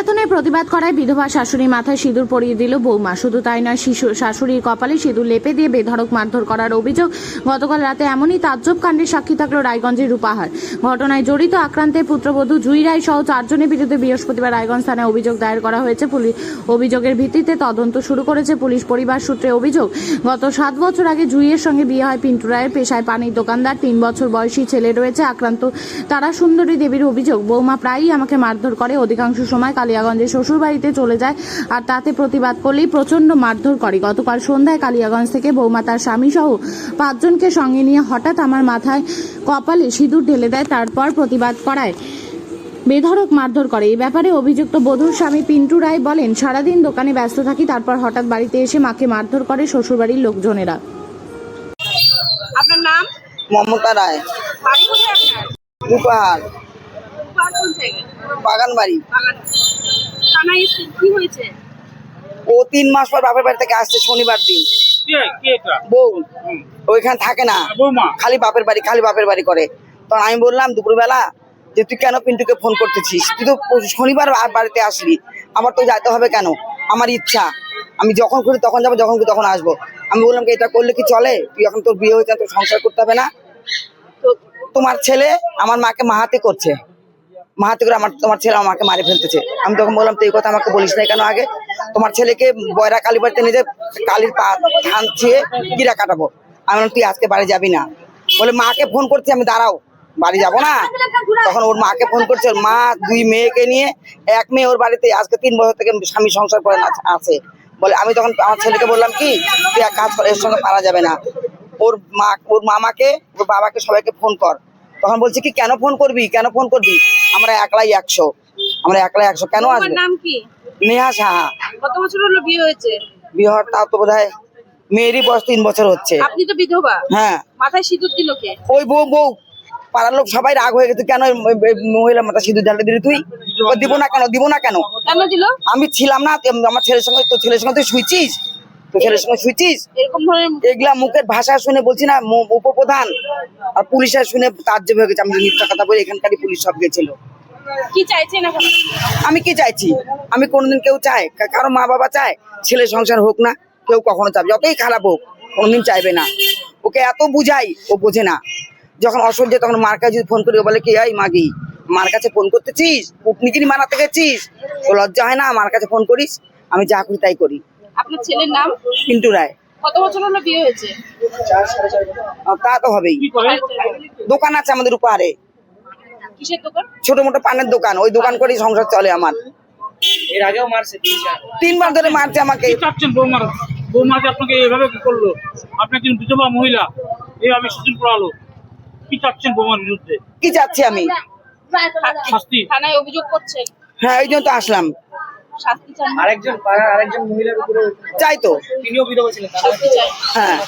নির্যাতনের প্রতিবাদ করায় বিধবা শাশুড়ি মাথায় সিঁদুর পরিয়ে দিল বৌমা। শুধু তাই নয়, শাশুড়ির কপালে সিঁদুর লেপে দিয়ে বেধড়ক মারধর করার অভিযোগ। গতকাল রাতে এমনই তাজ্জব কাণ্ডের সাক্ষী থাকলো রায়গঞ্জের রূপাহার। ঘটনায় জড়িত আক্রান্তের পুত্রবধূ জুই রায় সহ 4 জনের বিরুদ্ধে বৃহস্পতিবার রায়গঞ্জ থানায় অভিযোগ দায়ের করা হয়েছে। অভিযোগের ভিত্তিতে তদন্ত শুরু করেছে পুলিশ। পরিবার সূত্রে অভিযোগ, গত 7 বছর আগে জুইয়ের সঙ্গে বিয়ে হয় পিন্টু রায়ের। পেশায় পানির দোকানদার। 3 বছর বয়সী ছেলে রয়েছে। আক্রান্ত তারা সুন্দরী দেবীর অভিযোগ, বৌমা প্রায়ই আমাকে মারধর করে। অধিকাংশ সময় কালিয়াগঞ্জের শ্বশুর বাড়িতে চলে যায়, আর তাতে প্রতিবাদ করলেই প্রচন্ড মারধর করে। গতকাল সন্ধ্যায় কালিয়াগঞ্জ থেকে বৌমা তার স্বামী সহ 5 জনকে সঙ্গে নিয়ে হঠাৎ আমার মাথায় কপালে সিঁদুর ঢেলে দেয়, তারপর প্রতিবাদ করায় বেধড়ক মারধর করে। এই ব্যাপারে অভিযুক্ত বধূর স্বামী পিন্টু রায় বলেন, সারাদিন দোকানে ব্যস্ত থাকি, তারপর হঠাৎ বাড়িতে এসে মাকে মারধর করে শ্বশুরবাড়ির লোকজনেরা। আপনার নাম? মমতা রায়। বাড়ি কোথায় আপনার? রূপাহার। রূপাহার কোন জায়গায়? বাগান বাড়ি। থানায় কি হয়েছে? ও 3 মাস পর বাপের বাড়ি থেকে আসছে শনিবার দিন। বউ ওইখানে থাকে না, খালি বাপের বাড়ি করে। তখন আমি বললাম দুপুরবেলা যে তুই কেন পিন্টুকে ফোন করতেছিস, তুই তো শনিবার বাড়িতে আসলি, আমার তো যাইতে হবে কেন? আমার ইচ্ছা, আমি যখন করি তখন যাবো, যখন করি তখন আসবো। আমি বললাম কি এটা করলে কি চলে? তুই এখন তোর বিয়ে হয়েছে, তোর সংসার করতে হবে না? তো তোমার ছেলে আমার মাকে মাহাতি করছে, মাহাতি করে তোমার ছেলে আমাকে মারে ফেলতেছে। আমি তখন বললাম তো এই কথা আমাকে বলিস না কেন আগে? তোমার ছেলেকে বয়রা কালী বাড়িতে নিয়ে কালীর পা ধান ছেয়ে কিরা কাটাবো। আমি বললাম তুই আজকে বাড়ি যাবি না। বলে মাকে ফোন করছি, আমি দাঁড়াও বাড়ি যাবো না। তখন ওর মাকে ফোন করছে, ওর মা 2 মেয়েকে নিয়ে, 1 মেয়ে ওর বাড়িতে আজকে 3 বছর থেকে স্বামী সংসার করে আছে। বলে আমি তখন আমার ছেলেকে বললাম কি তুই এক কাজ কর, এর সঙ্গে পারা যাবে না, ওর মামাকে ওর বাবাকে সবাইকে ফোন কর। তখন বলছে কি কেন ফোন করবি আমরা একলাই 100, কেন আসবে? নাম কি? নেহা সাহা। কত বছর হলো বিয়ে হয়েছে? বিয়ে হওয়ার তাও তো বোধহয় মেয়েরই বয়স 3 বছর হচ্ছে। আপনি তো বিধবা। হ্যাঁ। মাথায় সিঁদুর দিল কে? ওই বউ পাড়ার লোক সবাই রাগ হয়ে গেছে, কেন মহিলা মাথা সিঁদুর ঢালতে দিলি তুই? দিব না কেন কেন দিল? আমি ছিলাম না, আমার ছেলের সঙ্গে তুই শুইছিস, এরকম ধরনের এগুলা মুখের ভাষা শুনে বলছি না, উপপ্রধান আর পুলিশের শুনে তাজ্জব হয়ে গেছে। আমি মিথ্যা কথা বলি, এখানকারই পুলিশ সব গেছিল। কি চাইছেন এখন? আমি কি চাইছি? আমি কোনোদিন কেউ চায়, কারো মা বাবা চায় ছেলে সংসার হোক না? কেউ কখনো চাবে, যতই খারাপ হোক কোনোদিন চাইবে না। ওকে এত বুঝাই, ও বোঝে না। যখন অসহ্য তখন মার কাছে যদি ফোন করি, ও বলে কি এই মাগি মার কাছে ফোন করতেছিস, কুটনিকিনি মারাতে গেছিস, তো লজ্জা হয় না আমার কাছে ফোন করিস? আমি যা করি তাই করি। আপনার ছেলের নাম? পিন্টু রায়। কত বছর হলো বিয়ে হয়েছে? তা তো হবেই। দোকান আছে আমাদের উপহারে। কিসের দোকান? ছোট মোটো পানের দোকান, ওই দোকান করেই সংসার চলে আমার। এর আগেও মারছে 3 বার ধরে মারছে আমাকে। বৌমাকে আপনাকে এইভাবে কি করলো? আপনি একজন বিধবা মহিলা, এইভাবে সুযোগ পড়ালো, কি চাচ্ছেন বৌমার বিরুদ্ধে? কি চাচ্ছি আমি? শাস্তি। থানায় অভিযোগ করছেন? হ্যাঁ, এই জন্য তো আসলাম। শাস্তি চান? আরেকজন মহিলার উপরে চাই তো, তিনিও বিধবা ছিলেন, শাস্তি চাই। হ্যাঁ।